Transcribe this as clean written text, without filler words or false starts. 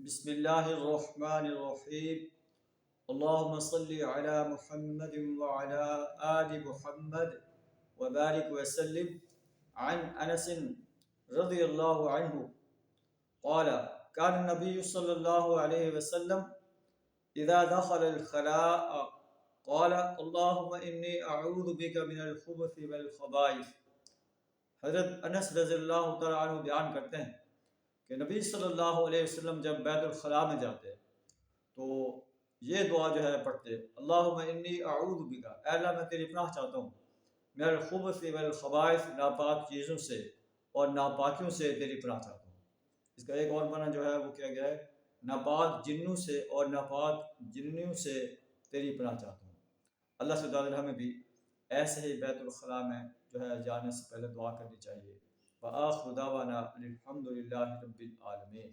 بسم الله الرحمن الرحيم. اللهم صل على محمد وعلى آل محمد وبارك وسلم. عن أنس رضي الله عنه قال كان النبي صلى الله عليه وسلم إذا دخل الخلاء قال اللهم إني أعوذ بك من الخبث والخبائث۔ حضرت انس رضی اللہ تعالیٰ عنہ بیان کرتے ہیں کہ نبی صلی اللہ علیہ وسلم جب بیت الخلاء میں جاتے تو یہ دعا جو ہے پڑھتے، اللہم انی اعوذ بک، اے اللہ میں تیری پناہ چاہتا ہوں، من الخبث والخبائث، ناپاک چیزوں سے اور ناپاکیوں سے تیری پناہ چاہتا ہوں۔ اس کا ایک اور معنی جو ہے وہ کیا گیا ہے، ناپاک جنوں سے اور ناپاک جنوں سے تیری پناہ چاہتا ہوں۔ اللہ سے تعالیٰ ہمیں بھی ایسے ہی بیت الخلاء میں جو ہے جانے سے پہلے دعا کرنی چاہیے۔ وآخر دعوانا الحمد للہ رب العالمین۔